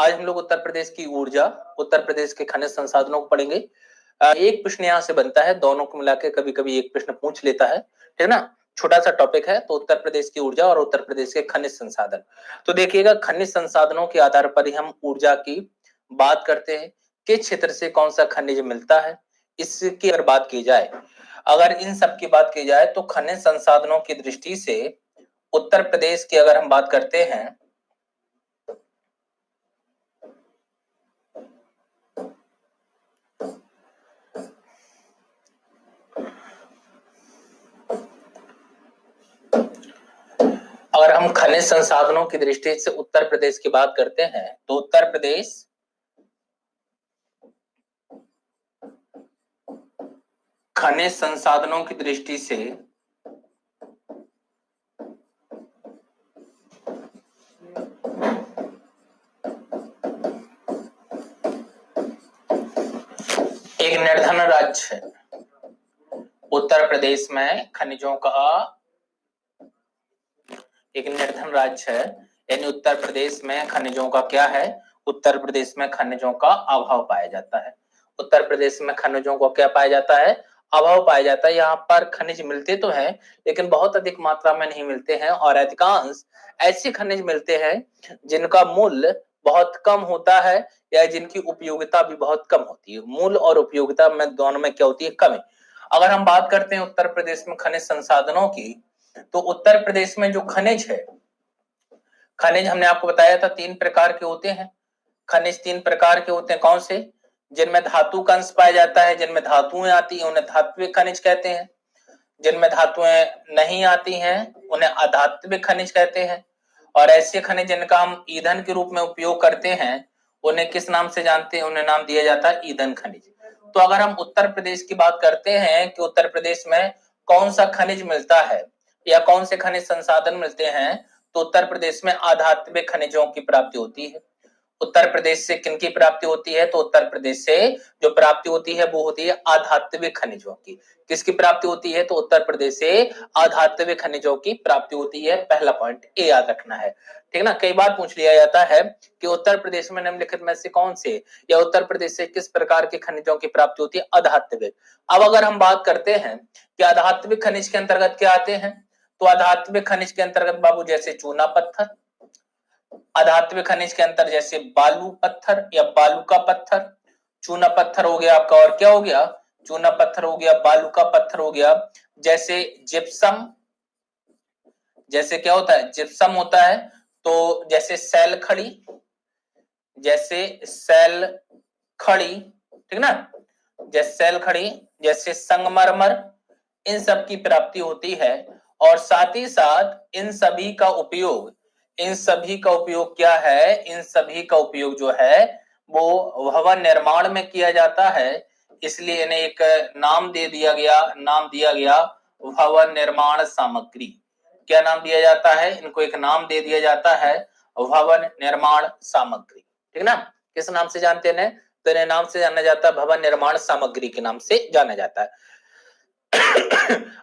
आज हम लोग उत्तर प्रदेश की ऊर्जा, उत्तर प्रदेश के खनिज संसाधनों को पढ़ेंगे। एक प्रश्न यहाँ से बनता है, दोनों को मिला के कभी कभी एक प्रश्न पूछ लेता है, ठीक है ना। छोटा सा टॉपिक है, तो उत्तर प्रदेश की ऊर्जा और उत्तर प्रदेश के खनिज संसाधन। तो देखिएगा, खनिज संसाधनों के आधार पर ही हम ऊर्जा की बात करते हैं। किस क्षेत्र से कौन सा खनिज मिलता है, इसकी अगर बात की जाए, अगर इन सब की बात की जाए, तो खनिज संसाधनों की दृष्टि से उत्तर प्रदेश की अगर हम बात करते हैं, अगर हम खनिज संसाधनों की दृष्टि से उत्तर प्रदेश की बात करते हैं, तो उत्तर प्रदेश खनिज संसाधनों की दृष्टि से एक निर्धन राज्य है। उत्तर प्रदेश में खनिजों का एक निर्धन राज्य है, यानी उत्तर प्रदेश में खनिजों का क्या है, उत्तर प्रदेश में खनिजों का अभाव पाया जाता है। उत्तर प्रदेश में खनिजों को क्या पाया जाता है, अभाव पाया जाता है। यहाँ पर खनिज मिलते तो हैं, लेकिन बहुत अधिक मात्रा में नहीं मिलते हैं, और अधिकांश ऐसे खनिज मिलते हैं जिनका मूल्य बहुत कम होता है, या जिनकी उपयोगिता भी बहुत कम होती है। मूल्य और उपयोगिता में दोनों में क्या होती है, कम है। अगर हम बात करते हैं उत्तर प्रदेश में खनिज संसाधनों की, तो उत्तर प्रदेश में जो खनिज है, खनिज हमने आपको बताया था 3 प्रकार के होते हैं। खनिज 3 प्रकार के होते हैं, कौन से? जिनमें धातु का अंश पाया जाता है, जिनमें धातुएं आती हैं उन्हें धात्विक खनिज कहते हैं। जिनमें धातुएं नहीं आती हैं उन्हें अधात्विक खनिज कहते हैं। और ऐसे खनिज जिनका हम ईंधन के रूप में उपयोग करते हैं, उन्हें किस नाम से जानते हैं? उन्हें नाम दिया जाता है ईंधन खनिज। तो अगर हम उत्तर प्रदेश की बात करते हैं कि उत्तर प्रदेश में कौन सा खनिज मिलता है या कौन से खनिज संसाधन मिलते हैं, तो उत्तर प्रदेश में अधात्विक खनिजों की प्राप्ति होती है। उत्तर प्रदेश से किनकी प्राप्ति होती है? तो उत्तर प्रदेश से जो प्राप्ति होती है वो होती है अधात्विक खनिजों की। किसकी प्राप्ति होती है? तो उत्तर प्रदेश से अधात्विक खनिजों की प्राप्ति होती है। पहला पॉइंट ये याद रखना है, ठीक ना। कई बार पूछ लिया जाता है कि उत्तर प्रदेश में निम्नलिखित में से कौन से, या उत्तर प्रदेश से किस प्रकार के खनिजों की प्राप्ति होती है? अधात्विक। अब अगर हम बात करते हैं कि अधात्विक खनिज के अंतर्गत क्या आते हैं, तो अधात्विक खनिज के अंतर्गत बाबू जैसे चूना पत्थर, अधात्विक खनिज के अंतर जैसे बालू पत्थर या बालू का पत्थर, चूना पत्थर हो गया आपका, और क्या हो गया? चूना पत्थर हो गया, बालू का पत्थर हो गया। जैसे जिप्सम, जैसे क्या होता है? जिप्सम होता है। तो जैसे सैल खड़ी, जैसे सैल खड़ी, ठीक ना, जैसे सैल खड़ी, जैसे संगमरमर, इन सब की प्राप्ति होती है। और साथ ही साथ इन सभी का उपयोग, इन सभी का उपयोग क्या है? इन सभी का उपयोग जो है वो भवन निर्माण में किया जाता है, इसलिए इन्हें एक नाम दे दिया गया, नाम दिया गया भवन निर्माण सामग्री। क्या नाम दिया जाता है? इनको एक नाम दे दिया जाता है भवन निर्माण सामग्री, ठीक ना। किस नाम से जानते हैं? तो इन्हें नाम से जाना जाता है भवन निर्माण सामग्री के नाम से जाना जाता है।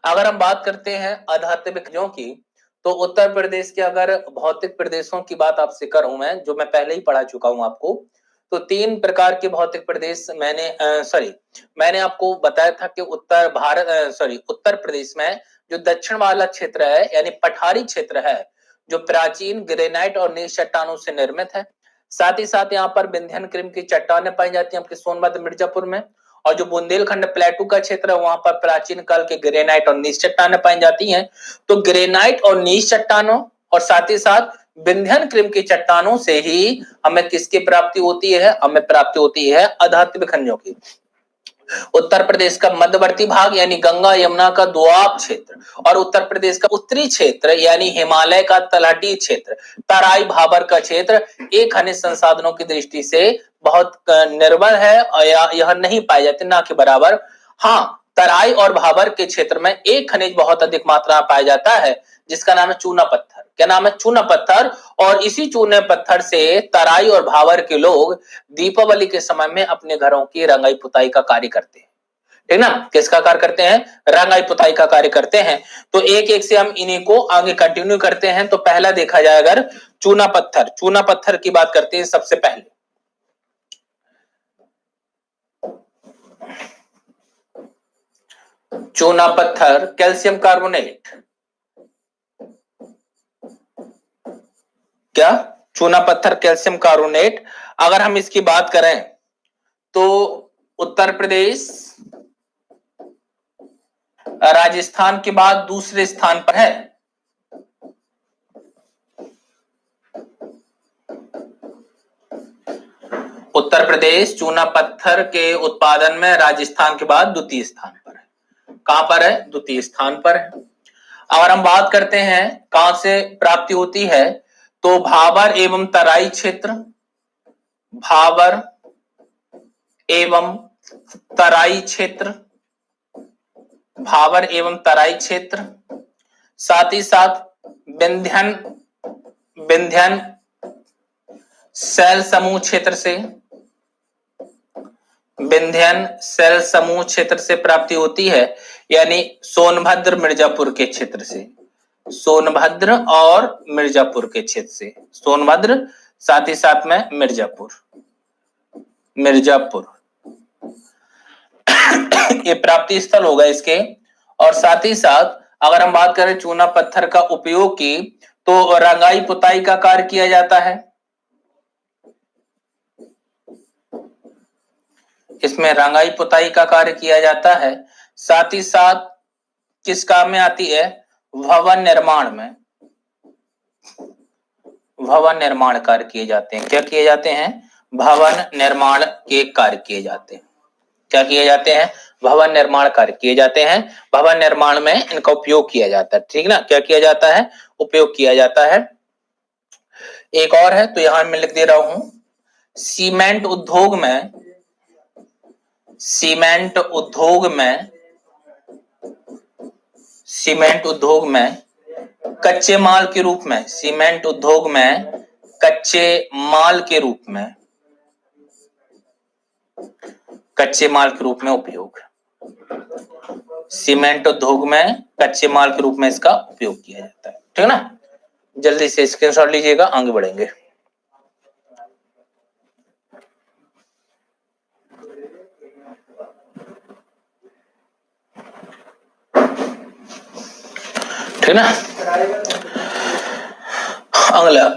अगर हम बात करते हैं अधात्विक खनिजों की, तो उत्तर प्रदेश के अगर भौतिक प्रदेशों की बात आपसे करूं मैं, जो मैं पहले ही पढ़ा चुका हूं आपको, तो 3 प्रकार के भौतिक प्रदेश मैंने आपको बताया था कि उत्तर प्रदेश में जो दक्षिण वाला क्षेत्र है, यानी पठारी क्षेत्र है, जो प्राचीन ग्रेनाइट और नील चट्टानों से निर्मित है। साथ ही साथ यहाँ पर विंध्यन क्रीम की चट्टानें पाई जाती हैं आपके सोनभद्र मिर्जापुर में। और जो बुंदेलखंड प्लेटू का क्षेत्र है, वहां पर प्राचीन काल के ग्रेनाइट और नीच चट्टानें पाई जाती हैं। तो ग्रेनाइट और नीच चट्टानों और साथ ही साथ विंध्यन क्रीम की चट्टानों से ही हमें किसकी प्राप्ति होती है? हमें प्राप्ति होती है अधात्विक खनिजों की। उत्तर प्रदेश का मध्यवर्ती भाग यानी गंगा यमुना का दोआब क्षेत्र, और उत्तर प्रदेश का उत्तरी क्षेत्र यानी हिमालय का तलहटी क्षेत्र, तराई भाबर का क्षेत्र, एक खनिज संसाधनों की दृष्टि से बहुत निर्बल है, और यह नहीं पाए जाते, ना के बराबर। हाँ, तराई और भाबर के क्षेत्र में एक खनिज बहुत अधिक मात्रा में पाया जाता है, जिसका नाम है चूना पत्थर। क्या नाम है? चूना पत्थर। और इसी चूने पत्थर से तराई और भाबर के लोग दीपावली के समय में अपने घरों की रंगाई पुताई का कार्य करते हैं, ठीक ना, किसका कार्य करते हैं, रंगाई पुताई का कार्य करते हैं। तो एक एक से हम इन्हीं को आगे कंटिन्यू करते हैं। तो पहला देखा जाए अगर चूना पत्थर, चूना पत्थर की बात करते हैं सबसे पहले। चूना पत्थर कैल्शियम कार्बोनेट, क्या चूना पत्थर कैल्शियम कार्बोनेट। अगर हम इसकी बात करें तो उत्तर प्रदेश राजस्थान के बाद दूसरे स्थान पर है। उत्तर प्रदेश चूना पत्थर के उत्पादन में राजस्थान के बाद द्वितीय स्थान पर है। कहां पर है, द्वितीय स्थान पर है। अगर हम बात करते हैं कहां से प्राप्ति होती है तो भाबर एवं तराई क्षेत्र, भाबर एवं तराई क्षेत्र, भाबर एवं तराई क्षेत्र, साथ ही साथ विंध्यन, विंध्यन सेल समूह क्षेत्र से, विंध्यन सेल समूह क्षेत्र से प्राप्ति होती है, यानी सोनभद्र मिर्जापुर के क्षेत्र से, सोनभद्र और मिर्जापुर के क्षेत्र से, सोनभद्र साथ ही साथ में मिर्जापुर, मिर्जापुर ये प्राप्ति स्थल होगा इसके। और साथ ही साथ अगर हम बात करें चूना पत्थर का उपयोग की तो रंगाई पुताई का कार्य किया जाता है, इसमें रंगाई पुताई का कार्य किया जाता है। साथ ही साथ किस काम में आती है, भवन निर्माण में, भवन निर्माण कार्य किए जाते हैं। क्या किए जाते हैं, भवन निर्माण के कार्य किए जाते हैं। क्या किए जाते हैं, भवन निर्माण कार्य किए जाते हैं। भवन निर्माण में इनका उपयोग किया जाता है, ठीक ना, क्या किया जाता है, उपयोग किया जाता है। एक और है तो यहां मैं लिख दे रहा हूं, सीमेंट उद्योग में, सीमेंट उद्योग में, सीमेंट उद्योग में कच्चे माल के रूप में, सीमेंट उद्योग में कच्चे माल के रूप में, कच्चे माल के रूप में उपयोग, सीमेंट उद्योग में कच्चे माल के रूप में इसका उपयोग किया जाता है, ठीक है ना। जल्दी से स्क्रीनशॉट लीजिएगा, आगे बढ़ेंगे। ठीक ना। अगला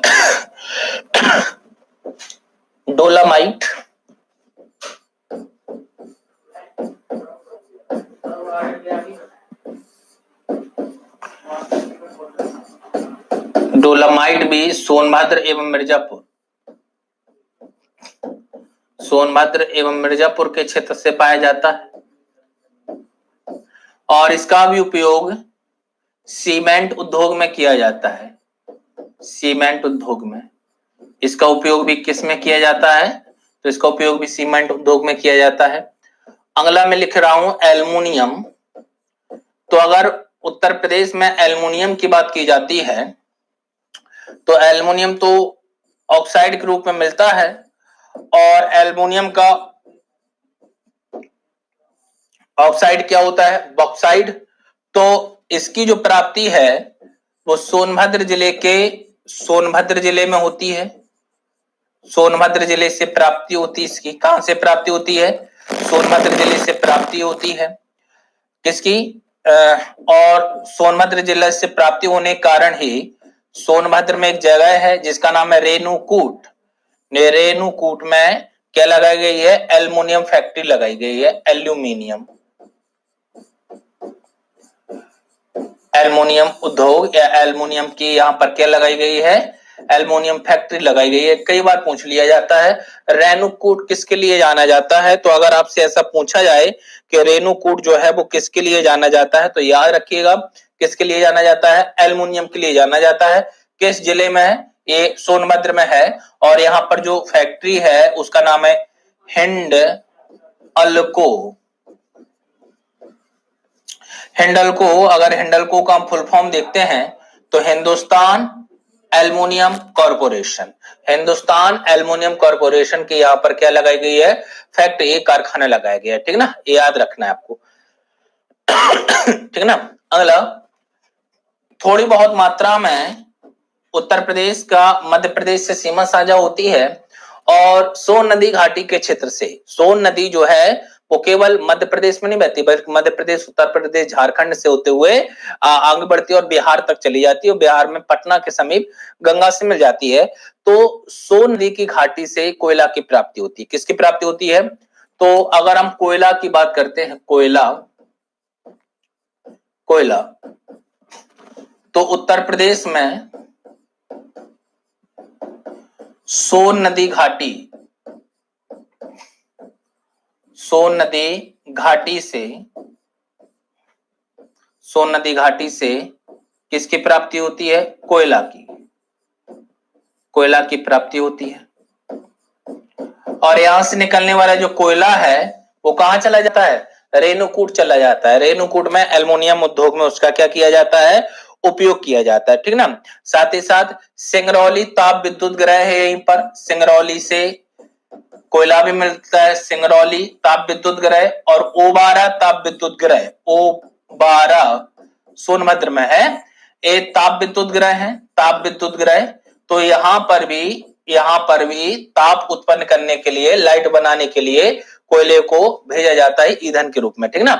डोलामाइट, डोलामाइट भी सोनभद्र एवं मिर्जापुर, सोनभद्र एवं मिर्जापुर के क्षेत्र से पाया जाता है और इसका भी उपयोग सीमेंट उद्योग में किया जाता है, सीमेंट उद्योग में। इसका उपयोग भी किस में किया जाता है, तो इसका उपयोग भी सीमेंट उद्योग में किया जाता है। अगला मैं लिख रहा हूं एल्युमिनियम। तो अगर उत्तर प्रदेश में एल्युमिनियम की बात की जाती है तो एल्युमिनियम तो ऑक्साइड के रूप में मिलता है और एल्युमिनियम का ऑक्साइड क्या होता है, बॉक्साइड। तो इसकी जो प्राप्ति है वो सोनभद्र जिले के, सोनभद्र जिले में होती है, सोनभद्र जिले से प्राप्ति होती है इसकी। कहां से प्राप्ति होती है, सोनभद्र जिले से प्राप्ति होती है किसकी, और सोनभद्र जिले से प्राप्ति होने के कारण ही सोनभद्र में एक जगह है जिसका नाम है रेणुकूट। रेणुकूट में क्या लगाई गई है, एल्युमिनियम फैक्ट्री लगाई गई है, एल्यूमिनियम, एल्युमिनियम उद्योग या एल्युमिनियम की यहां पर क्या लगाई गई है, एल्युमिनियम फैक्ट्री लगाई गई है। कई बार पूछ लिया जाता है रेणुकूट किसके लिए जाना जाता है, तो अगर आपसे ऐसा पूछा जाए कि रेणुकूट जो है वो किसके लिए जाना जाता है तो याद रखिएगा किसके लिए जाना जाता है, एल्युमिनियम के लिए जाना जाता है। किस जिले में है, ये सोनभद्र में है और यहाँ पर जो फैक्ट्री है उसका नाम है हिंडल्को। हिंडल्को, अगर हिंडल्को का हम फुल फॉर्म देखते हैं तो Hindustan aluminium corporation, Hindustan aluminium corporation की यहाँ पर क्या लगाई गई है, फैक्ट्री, एक कारखाना लगाया गया है, ठीक ना, ये याद रखना है आपको। ठीक ना। अगला, थोड़ी बहुत मात्रा में उत्तर प्रदेश का मध्य प्रदेश से सीमा साझा होती है, और सोन नदी घाटी के क्षेत्र से, सोन नदी जो है वो केवल मध्य प्रदेश में नहीं बहती, बल्कि मध्य प्रदेश, उत्तर प्रदेश, झारखंड से होते हुए आगे बढ़ती है और बिहार तक चली जाती है, और बिहार में पटना के समीप गंगा से मिल जाती है। तो सोन नदी की घाटी से कोयला की प्राप्ति होती है। किसकी प्राप्ति होती है? तो अगर हम कोयला की बात करते हैं, कोयला, कोयला, तो उत्तर प्रदेश में सोन नदी घाटी, सोन नदी घाटी से, सोन नदी घाटी से किसकी प्राप्ति होती है? कोयला की, कोयला की प्राप्ति होती है। और यहां से निकलने वाला जो कोयला है वो कहां चला जाता है? रेणुकूट चला जाता है। रेणुकूट में एल्युमिनियम उद्योग में उसका क्या किया जाता है? उपयोग किया जाता है, ठीक ना। साथ ही साथ सिंगरौली ताप विद्युत ग्रह है, यहीं पर सिंगरौली से कोयला भी मिलता है, सिंगरौली ताप विद्युत ग्रह, और ओबारा ताप विद्युत ग्रह, ओबारा सोनभद्र में है, ये ताप विद्युत ग्रह है, ताप विद्युत ग्रह। तो यहां पर भी ताप उत्पन्न करने के लिए, लाइट बनाने के लिए कोयले को भेजा जाता है ईंधन के रूप में, ठीक ना।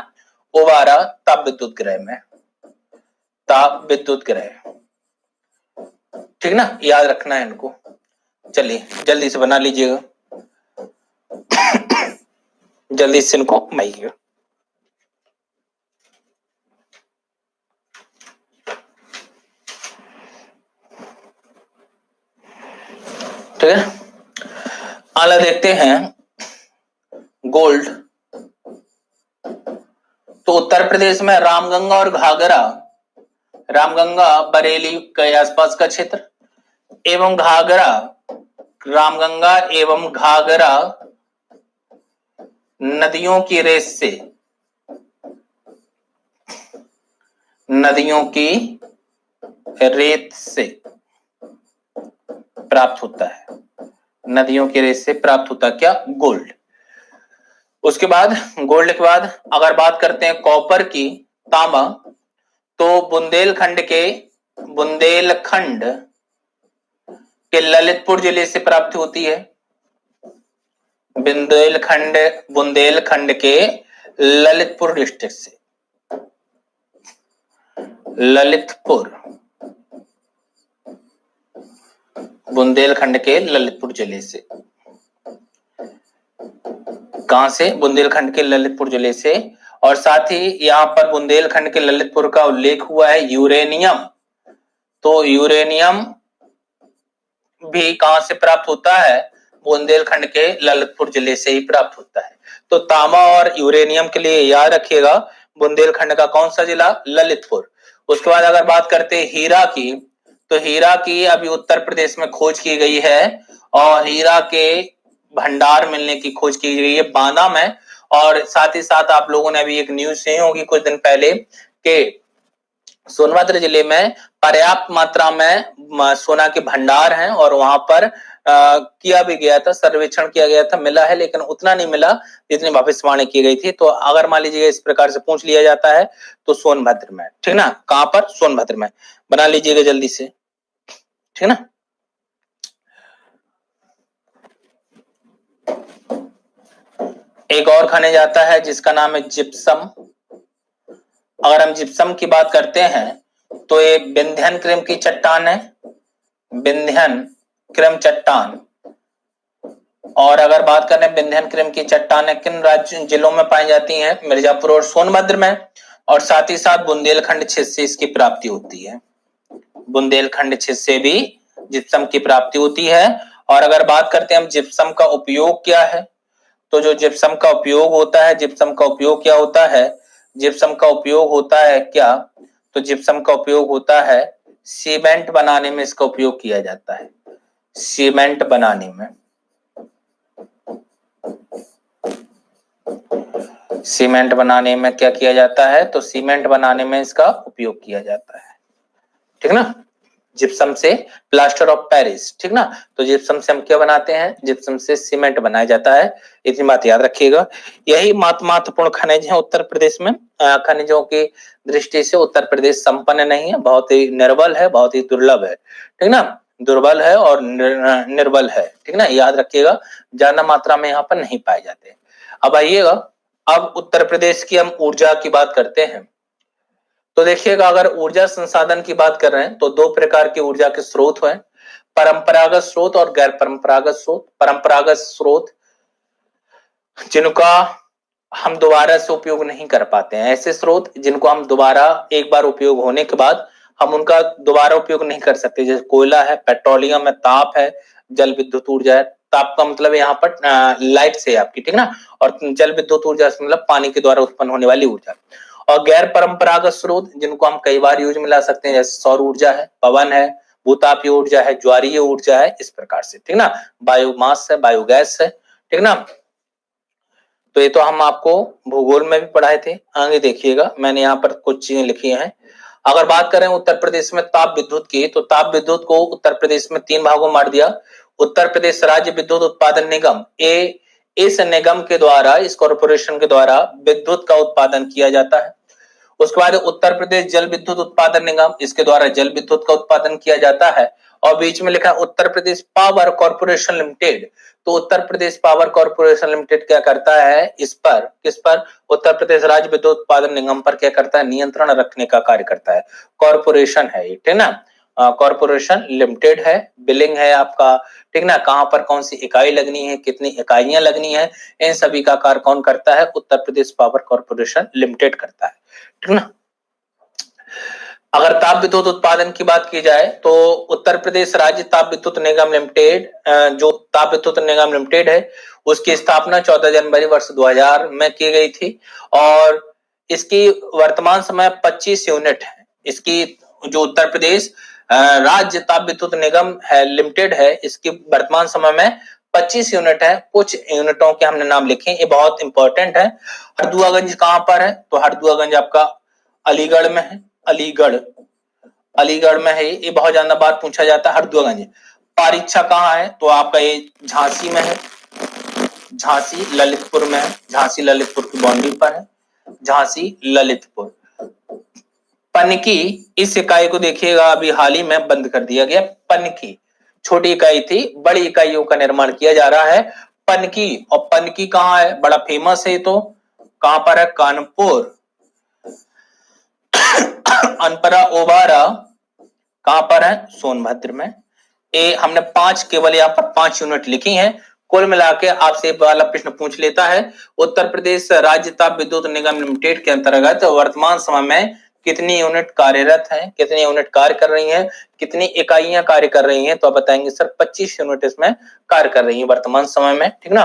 ओबारा ताप विद्युत ग्रह में, ताप विद्युत ग्रह, ठीक ना, याद रखना है इनको। चलिए जल्दी से बना लीजिएगा, जल्दी से इनको बनाइएगा। ठीक है, अगला देखते हैं गोल्ड। तो उत्तर प्रदेश में रामगंगा और घाघरा, रामगंगा बरेली के आसपास का क्षेत्र, एवं घाघरा, रामगंगा एवं घाघरा नदियों की रेस से, नदियों की रेत से प्राप्त होता है, नदियों की रेत से प्राप्त होता है क्या? गोल्ड। उसके बाद, गोल्ड के बाद अगर बात करते हैं कॉपर की, तांबा, तो बुंदेलखंड के ललितपुर जिले से प्राप्त होती है। बुंदेलखंड के ललितपुर डिस्ट्रिक्ट से, ललितपुर, बुंदेलखंड के ललितपुर जिले से, कहां से? बुंदेलखंड के ललितपुर जिले से। और साथ ही यहां पर बुंदेलखंड के ललितपुर का उल्लेख हुआ है यूरेनियम, तो यूरेनियम भी कहां से प्राप्त होता है? बुंदेलखंड के ललितपुर जिले से ही प्राप्त होता है। तो तांबा और यूरेनियम के लिए याद रखिएगा बुंदेलखंड का कौन सा जिला? ललितपुर। उसके बाद अगर बात करते हैं हीरा की, तो हीरा की अभी उत्तर प्रदेश में खोज की गई है, और हीरा के भंडार मिलने की खोज की गई है बांदा में। और साथ ही साथ आप लोगों ने अभी एक न्यूज सुनी होगी कुछ दिन पहले कि सोनभद्र जिले में पर्याप्त मात्रा में सोना के भंडार हैं, और वहां पर किया भी गया था, सर्वेक्षण किया गया था, मिला है, लेकिन उतना नहीं मिला जितनी भविष्यवाणी की गई थी। तो अगर मान लीजिए इस प्रकार से पूछ लिया जाता है तो सोनभद्र में, ठीक ना, कहां पर? सोनभद्र में, बना लीजिएगा जल्दी से, ठीक ना। एक और खनिज आता है जिसका नाम है जिप्सम। अगर हम जिप्सम की बात करते हैं तो ये विंध्यन क्रम की चट्टान है, विंध्यन क्रम चट्टान। और अगर बात करें विंध्यन क्रम की चट्टानें किन राज्य जिलों में पाई जाती हैं? मिर्जापुर और सोनभद्र में। और साथ ही साथ बुंदेलखंड क्षेत्र से इसकी प्राप्ति होती है, बुंदेलखंड क्षेत्र से भी जिप्सम की प्राप्ति होती है। और अगर बात करते हैं हम जिप्सम का उपयोग क्या है, तो जो जिप्सम का उपयोग होता है, जिप्सम का उपयोग क्या होता है? जिप्सम का उपयोग होता है क्या? तो जिप्सम का उपयोग होता है सीमेंट बनाने में, इसका उपयोग किया जाता है, सीमेंट बनाने में, सीमेंट बनाने में क्या किया जाता है? तो सीमेंट बनाने में इसका उपयोग किया जाता है, ठीक ना। जिप्सम से प्लास्टर ऑफ पेरिस, ठीक ना। तो जिप्सम से हम क्या बनाते हैं, जिप्सम से सीमेंट बनाया जाता है, इतनी बात याद रखिएगा। यही महत्वपूर्ण खनिज है उत्तर प्रदेश में। खनिजों की दृष्टि से उत्तर प्रदेश संपन्न नहीं है, बहुत ही निर्बल है, बहुत ही दुर्लभ है, ठीक ना, दुर्बल है और निर्बल है, ठीक ना, याद रखिएगा, ज्यादा मात्रा में यहाँ पर नहीं पाए जाते। अब आइएगा, अब उत्तर प्रदेश की हम ऊर्जा की बात करते हैं। तो देखिएगा, अगर ऊर्जा संसाधन की बात कर रहे हैं तो दो प्रकार की ऊर्जा के स्रोत हैं, परंपरागत स्रोत और गैर परंपरागत स्रोत। परंपरागत स्रोत जिनका हम दोबारा से उपयोग नहीं कर पाते हैं, ऐसे स्रोत जिनको हम दोबारा एक बार उपयोग होने के बाद हम उनका दोबारा उपयोग नहीं कर सकते, जैसे कोयला है, पेट्रोलियम है, ताप है, जल विद्युत ऊर्जा है। ताप का मतलब यहाँ पर लाइट से आपकी, ठीक ना, और जल विद्युत ऊर्जा से मतलब पानी के द्वारा उत्पन्न होने वाली ऊर्जा। और गैर परंपरागत स्रोत जिनको हम कई बार यूज में ला सकते हैं, जैसे सौर ऊर्जा है, पवन है, भूतापीय ऊर्जा है, ज्वारीय ऊर्जा है, इस प्रकार से, ठीक ना, बायोमास है, बायोगैस है, ठीक ना। तो ये तो हम आपको भूगोल में भी पढ़ाए थे। आगे देखिएगा, मैंने यहाँ पर कुछ चीजें लिखी हैं। अगर बात करें उत्तर प्रदेश में ताप विद्युत की, तो ताप विद्युत को उत्तर प्रदेश में 3 भागों में बांट दिया। उत्तर प्रदेश राज्य विद्युत उत्पादन निगम, इस निगम के द्वारा, इस कॉरपोरेशन के द्वारा विद्युत का उत्पादन किया जाता है। उसके बाद उत्तर प्रदेश जल विद्युत उत्पादन निगम, इसके द्वारा जल विद्युत का उत्पादन किया जाता है। और बीच में लिखा Uttar Pradesh power corporation limited. तो Uttar Pradesh power corporation limited क्या करता है, इस पर, किस पर, उत्तर प्रदेश राज्य विद्युत उत्पादन निगम पर क्या करता है, नियंत्रण रखने का कार्य करता है। कॉर्पोरेशन है ये, ठीक ना, कॉर्पोरेशन लिमिटेड है, बिलिंग है आपका, ठीक ना, कहां पर कौन सी इकाई लगनी है, कितनी इकाइयां लगनी है, इन सभी का कार्य कौन करता है, Uttar Pradesh power corporation limited करता है, ठीक ना। अगर ताप विद्युत उत्पादन की बात की जाए तो उत्तर प्रदेश राज्य ताप विद्युत निगम लिमिटेड, जो ताप विद्युत निगम लिमिटेड है, उसकी स्थापना 14 जनवरी वर्ष 2000 में की गई थी। और इसकी वर्तमान समय 25 यूनिट है। इसकी जो उत्तर प्रदेश राज्य ताप विद्युत निगम है लिमिटेड है, इसकी वर्तमान समय में 25 यूनिट है। कुछ यूनिटों के हमने नाम लिखे, ये बहुत इंपॉर्टेंट है। हरदुआगंज कहां पर है, तो हरदुआगंज आपका अलीगढ़ में है, अलीगढ़, अलीगढ़ में है, ये बहुत ज्यादा बार पूछा जाता है, हरदुआगंज। पारीक्षा कहाँ है, तो आपका ये झांसी में है, झांसी ललितपुर में है, झांसी ललितपुर की बाउंड्री पर है, झांसी ललितपुर। पनकी, इस इकाई को देखिएगा अभी हाल ही में बंद कर दिया गया। पनकी छोटी इकाई थी, बड़ी इकाइयों का निर्माण किया जा रहा है, पनकी। और पनकी कहाँ है, बड़ा फेमस है, तो कहां पर है, कानपुर। अनपरा ओबारा कहां पर है, सोनभद्र में। ए हमने 5 केवल यहाँ पर 5 यूनिट लिखी हैं। कुल मिला के आपसे वाला प्रश्न पूछ लेता है, उत्तर प्रदेश राज्य ताप विद्युत निगम लिमिटेड के अंतर्गत वर्तमान समय में कितनी यूनिट कार्यरत हैं, कितनी यूनिट कार्य कर रही हैं, कितनी इकाइयां कार्य कर रही हैं, तो आप बताएंगे सर 25 यूनिट इसमें कार्य कर रही है वर्तमान समय में, ठीक ना।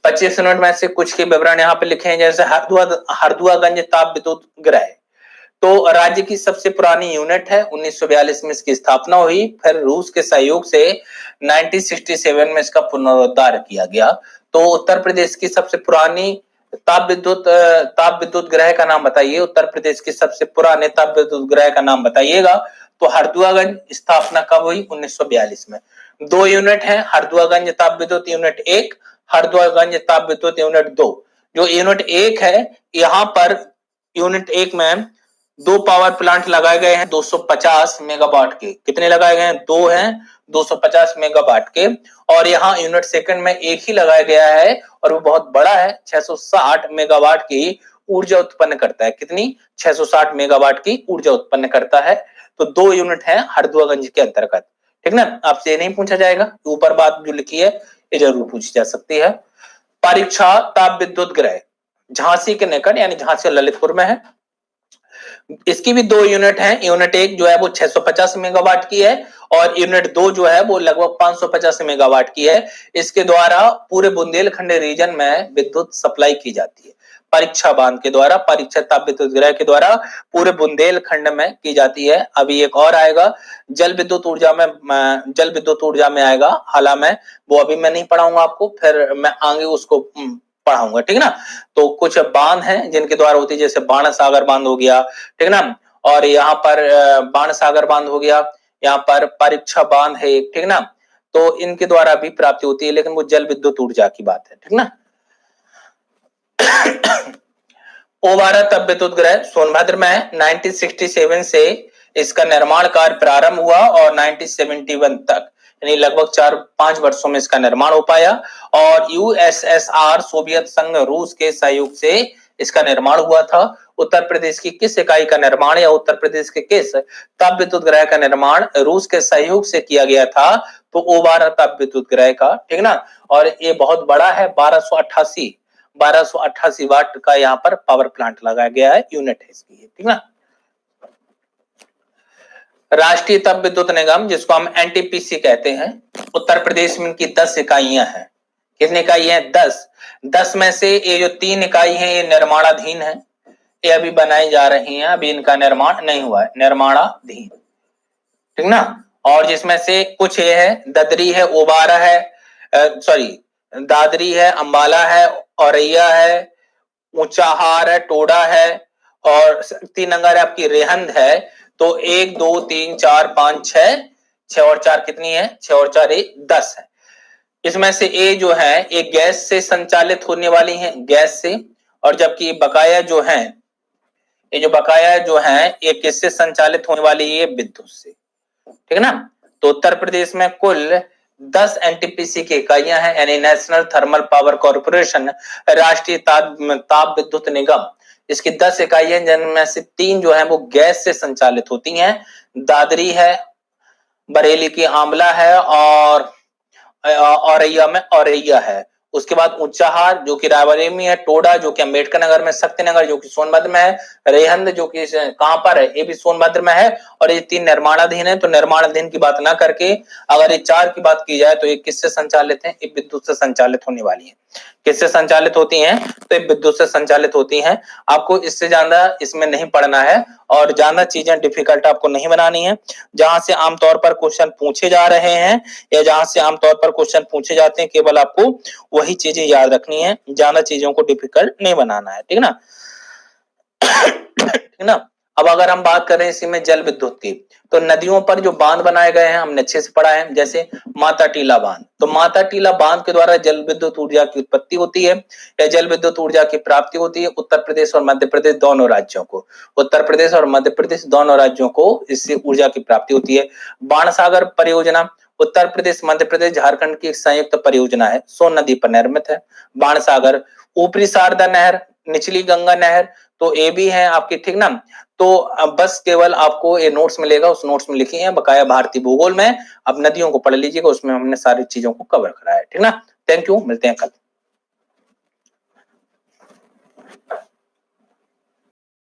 25 यूनिट में से कुछ के विवरण यहाँ पे लिखे हैं, जैसे हरदुआगंज ताप विद्युत गृह, तो राज्य की सबसे पुरानी यूनिट है, 1942 में इसकी स्थापना हुई, फिर रूस के सहयोग से 1967 में इसका पुनरुद्धार किया गया। तो उत्तर प्रदेश की सबसे पुरानी ताप विद्युत गृह का नाम बताइए, उत्तर प्रदेश की सबसे पुराने ताप विद्युत गृह का नाम बताइएगा। तो हरदुआगंज स्थापना कब हुई, 1942 में। 2 यूनिट है, हरदुआगंज ताप विद्युत यूनिट 1, हरदुआगंज ताप विद्युत यूनिट 2। जो यूनिट 1 है, यहाँ पर यूनिट 1 में 2 पावर प्लांट लगाए गए हैं 250 मेगावाट के। कितने लगाए गए हैं, 2 हैं 250 मेगावाट के। और यहाँ यूनिट सेकंड में एक ही लगाया गया है और वो बहुत बड़ा है, 660 मेगावाट की ऊर्जा उत्पन्न करता है। कितनी, 660 मेगावाट की ऊर्जा उत्पन्न करता है। तो 2 यूनिट है हरदुआगंज के अंतर्गत, ठीक ना। आपसे नहीं पूछा जाएगा, ऊपर बात जो लिखी है ये जरूर पूछी जा सकती है। परीक्षा ताप विद्युत गृह झांसी के निकट यानी झांसी ललितपुर में है। इसकी भी 2 यूनिट हैं, यूनिट 1 जो है वो 650 मेगावाट की है और यूनिट 2 जो है वो लगभग 550 मेगावाट की है। इसके द्वारा पूरे बुंदेलखंड रीजन में विद्युत सप्लाई की जाती है, परीक्षा बांध के द्वारा, परीक्षा ताप विद्युत गृह के द्वारा पूरे बुंदेलखंड में की जाती है। अभी एक और आएगा जल विद्युत ऊर्जा में आएगा, हालांकि मैं वो अभी मैं नहीं पढ़ाऊंगा आपको, फिर मैं आगे उसको पढ़ाऊंगा, ठीक ना। तो कुछ बांध हैं जिनके द्वारा होती है, जैसे बाणसागर बांध हो गया, ठीक ना। और यहाँ पर बाणसागर बांध हो गया, यहाँ पर परीक्षा बांध है एक, ठीक ना, तो इनके द्वारा भी प्राप्ति होती है, लेकिन वो जल विद्युत ऊर्जा की बात है, ठीक ना। O12 तप विद्युत ग्रह सोनभद्र में है। 1967 से इसका निर्माण कार्य प्रारंभ हुआ और 1971 तक यानी लगभग 4-5 वर्षों में इसका निर्माण हो पाया। और यूएसएसआर सोवियत संघ रूस के सहयोग से इसका निर्माण हुआ था। उत्तर प्रदेश की किस इकाई का निर्माण या उत्तर प्रदेश के किस तप विद्युत ग्रह का निर्माण रूस के सहयोग से किया गया था? तो O12 तप विद्युत ग्रह का, ठीक ना। और ये बहुत बड़ा है, 1288 वाट का यहाँ पर पावर प्लांट लगाया गया है, यूनिट है इसकी, ठीक ना। राष्ट्रीय तप विद्युत निगम, जिसको हम एनटीपीसी कहते हैं, उत्तर प्रदेश में इनकी 10 इकाइयां हैं। कितनी इकाई है? 10 में से ये जो 3 इकाई है ये निर्माणाधीन है, ये अभी बनाई जा रही हैं, अभी इनका निर्माण नहीं हुआ है, निर्माणाधीन, ठीक ना। और जिसमें से कुछ ये है, ददरी है, O12 है, दादरी है, अंबाला है, औरैया है, ऊंचाहार है, टोडा है और शक्तिनगर आपकी रेहंद है। तो 1 2 3 4 5 6 और 4 कितनी है? 6 और 4 10 है। इसमें से ए जो है एक गैस से संचालित होने वाली है, गैस से, और जबकि बकाया जो है, ये जो बकाया जो है ये किससे संचालित होने वाली है? विद्युत से, ठीक है ना। तो उत्तर प्रदेश में कुल 10 एनटीपीसी की इकाइयां हैं, यानी नेशनल थर्मल पावर कॉर्पोरेशन, राष्ट्रीय ताप विद्युत निगम। इसकी 10 इकाइयां, जिनमें से 3 जो है वो गैस से संचालित होती हैं। दादरी है, बरेली की आंवला है और औरैया में औरैया है। उसके बाद ऊंचाहार जो कि रायबरेली में है, टोडा जो कि अम्बेडकर नगर में, शक्तिनगर जो कि सोनभद्र में है, रेहंद जो कि कहां पर है? ये भी सोनभद्र में है। और ये 3 निर्माणाधीन है। तो निर्माणाधीन की बात ना करके अगर ये 4 की बात की जाए तो ये किससे संचालित है? ये विद्युत से संचालित होने वाली है। किससे संचालित होती हैं? तो ये विद्युत से संचालित होती हैं। आपको इससे ज्यादा इसमें नहीं पढ़ना है और ज्यादा चीजें डिफिकल्ट आपको नहीं बनानी है। जहां से आमतौर पर क्वेश्चन पूछे जा रहे हैं या जहां से आमतौर पर क्वेश्चन पूछे जाते हैं, केवल आपको वही चीजें याद रखनी है, ज्यादा चीजों को डिफिकल्ट नहीं बनाना है, ठीक ना। ठीक ना। अब अगर हम बात करें इसी में जल विद्युत की, तो नदियों पर जो बांध बनाए गए हैं हमने अच्छे से पढ़ा है, जैसे माता टीला बांध। तो माता टीला बांध के द्वारा जल विद्युत ऊर्जा की उत्पत्ति होती है या जल विद्युत ऊर्जा की प्राप्ति होती है उत्तर प्रदेश और मध्य प्रदेश दोनों राज्यों को। उत्तर प्रदेश और मध्य प्रदेश दोनों राज्यों को इससे ऊर्जा की प्राप्ति होती है। बाणसागर परियोजना उत्तर प्रदेश, मध्य प्रदेश, झारखंड की एक संयुक्त परियोजना है, सोन नदी पर निर्मित है बाणसागर। ऊपरी शारदा नहर, निचली गंगा नहर, तो ये भी है आपकी, ठीक ना। तो बस केवल आपको ये नोट्स मिलेगा, उस नोट्स में लिखी है बकाया भारतीय भूगोल में। अब नदियों को पढ़ लीजिएगा, उसमें हमने सारी चीजों को कवर करा है, ठीक ना। थैंक यू, मिलते हैं कल।